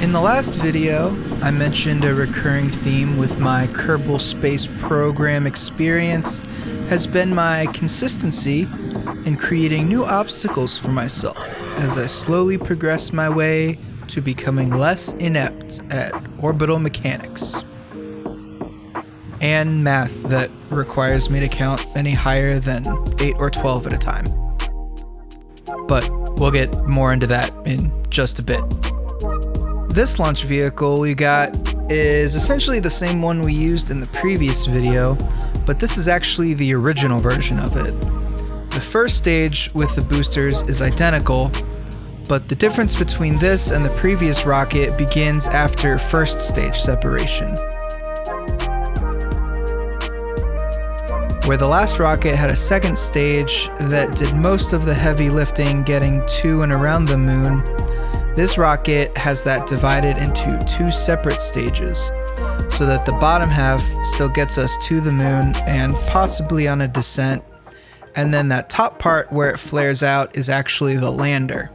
In the last video, I mentioned a recurring theme with my Kerbal Space Program experience has been my consistency in creating new obstacles for myself as I slowly progress my way to becoming less inept at orbital mechanics and math that requires me to count any higher than 8 or 12 at a time. But we'll get more into that in just a bit. This launch vehicle we got is essentially the same one we used in the previous video, but this is actually the original version of it. The first stage with the boosters is identical, but the difference between this and the previous rocket begins after first stage separation. Where the last rocket had a second stage that did most of the heavy lifting getting to and around the moon, this rocket has that divided into 2 separate stages, so that the bottom half still gets us to the moon and possibly on a descent, and then that top part where it flares out is actually the lander.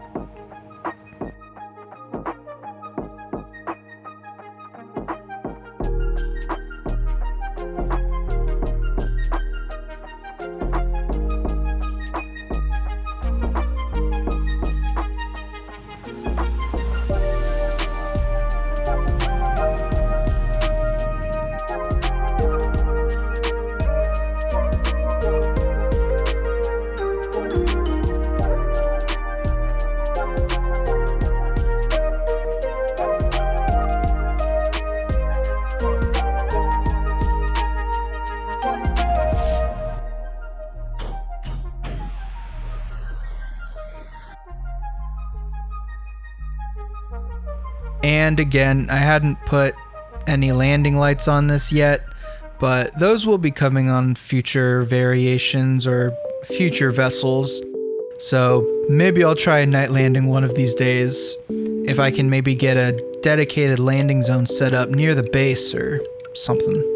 And again, I hadn't put any landing lights on this yet, but those will be coming on future variations or future vessels. So maybe I'll try a night landing one of these days, if I can maybe get a dedicated landing zone set up near the base or something.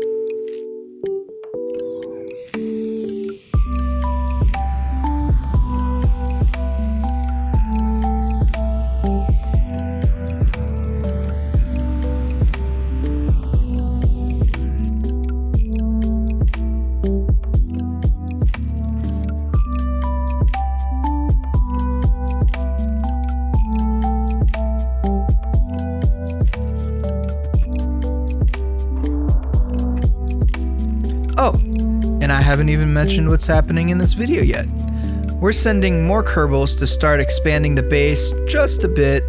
Oh, and I haven't even mentioned what's happening in this video yet. We're sending more Kerbals to start expanding the base just a bit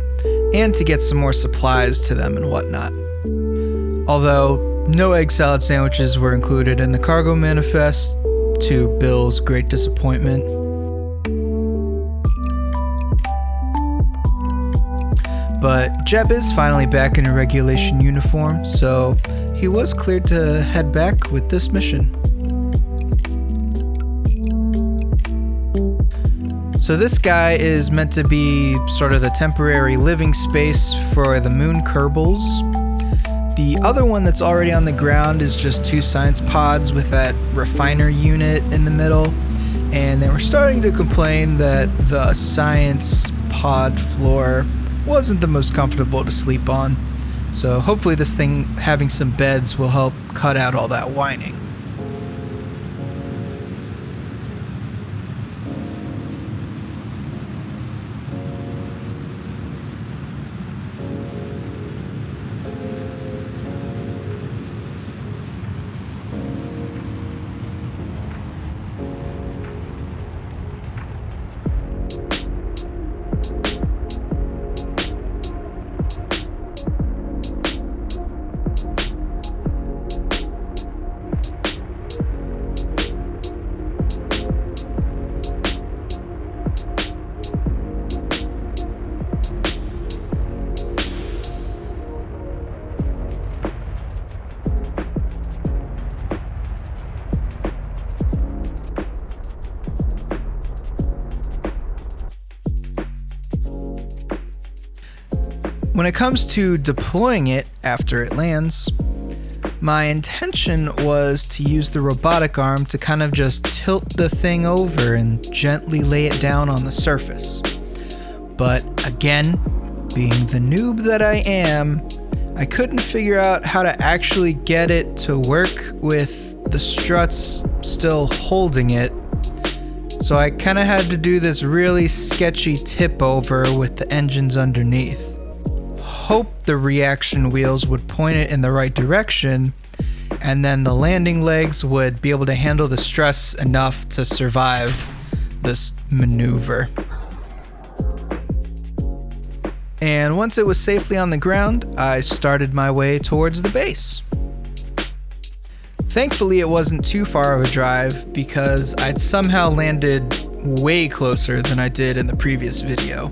and to get some more supplies to them and whatnot. Although no egg salad sandwiches were included in the cargo manifest, to Bill's great disappointment. But Jeb is finally back in a regulation uniform, so he was cleared to head back with this mission. So this guy is meant to be sort of the temporary living space for the moon Kerbals. The other one that's already on the ground is just 2 science pods with that refiner unit in the middle, and they were starting to complain that the science pod floor wasn't the most comfortable to sleep on. So hopefully this thing having some beds will help cut out all that whining. When it comes to deploying it after it lands, my intention was to use the robotic arm to kind of just tilt the thing over and gently lay it down on the surface. But again, being the noob that I am, I couldn't figure out how to actually get it to work with the struts still holding it. So I kind of had to do this really sketchy tip over with the engines underneath. Hope the reaction wheels would point it in the right direction, and then the landing legs would be able to handle the stress enough to survive this maneuver. And once it was safely on the ground, I started my way towards the base. Thankfully, it wasn't too far of a drive because I'd somehow landed way closer than I did in the previous video.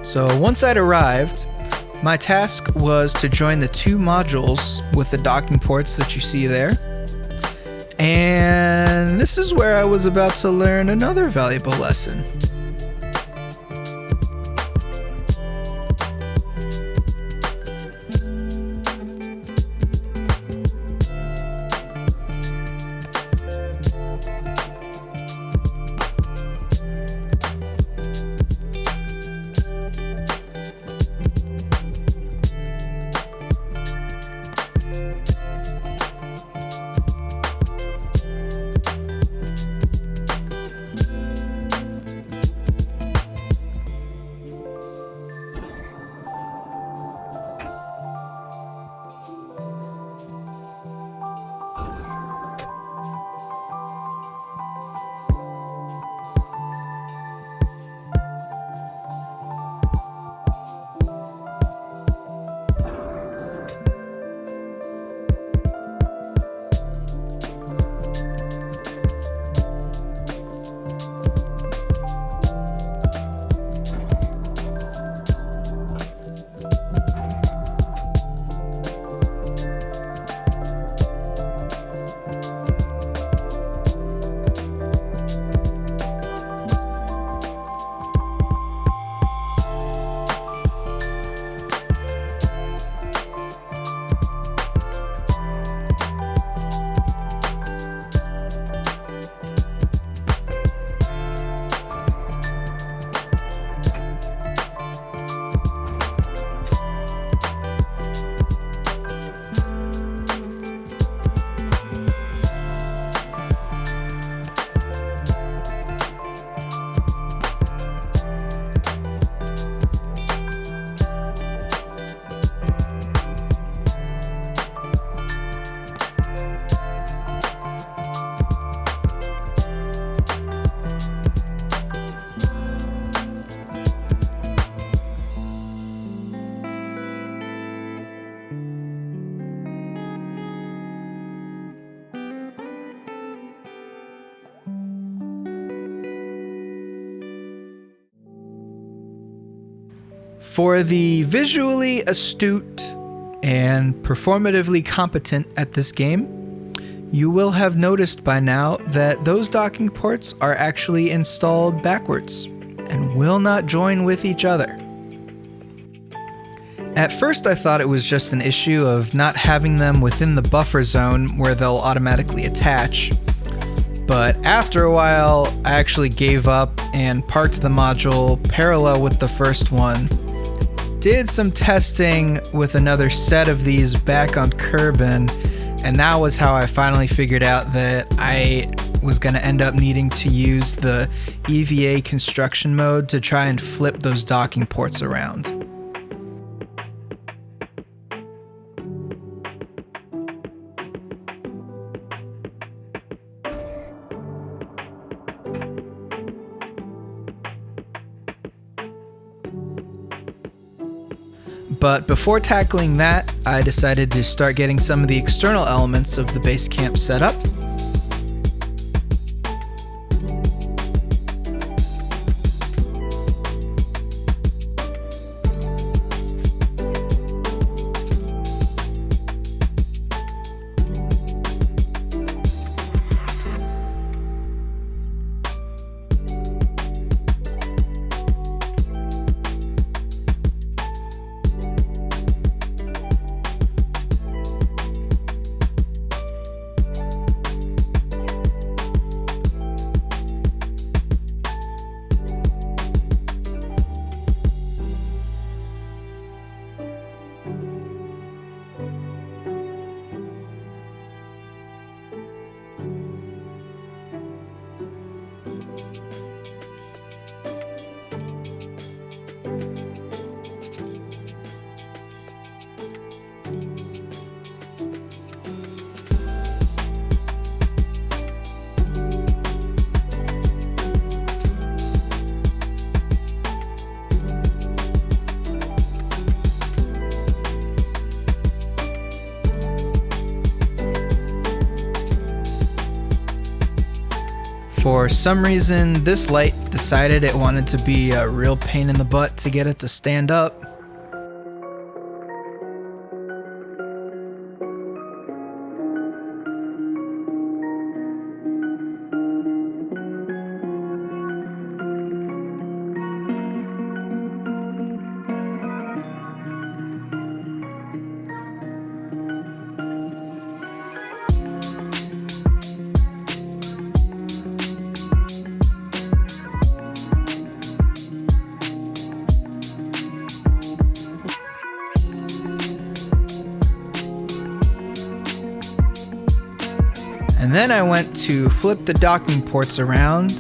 So once I'd arrived, my task was to join the two modules with the docking ports that you see there. And this is where I was about to learn another valuable lesson. For the visually astute and performatively competent at this game, you will have noticed by now that those docking ports are actually installed backwards and will not join with each other. At first I thought it was just an issue of not having them within the buffer zone where they'll automatically attach, but after a while I actually gave up and parked the module parallel with the first one. Did some testing with another set of these back on Kerbal, and that was how I finally figured out that I was going to end up needing to use the EVA construction mode to try and flip those docking ports around. But before tackling that, I decided to start getting some of the external elements of the base camp set up. For some reason, this light decided it wanted to be a real pain in the butt to get it to stand up. And then I went to flip the docking ports around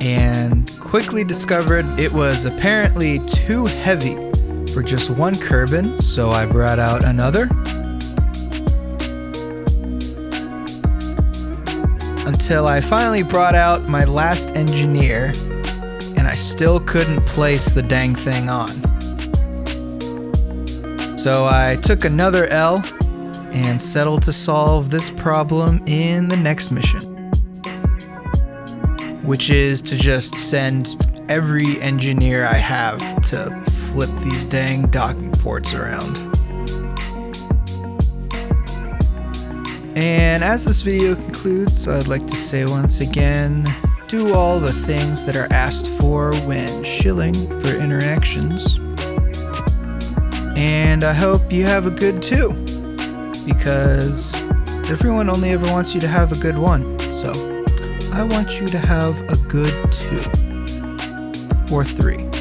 and quickly discovered it was apparently too heavy for just one Kerbal, so I brought out another. Until I finally brought out my last engineer, and I still couldn't place the dang thing on. So I took another L and settled to solve this problem in the next mission, which is to just send every engineer I have to flip these dang docking ports around. And as this video concludes, I'd like to say once again, do all the things that are asked for when shilling for interactions. And I hope you have a good 2. Because everyone only ever wants you to have a good 1, so I want you to have a good 2 or 3.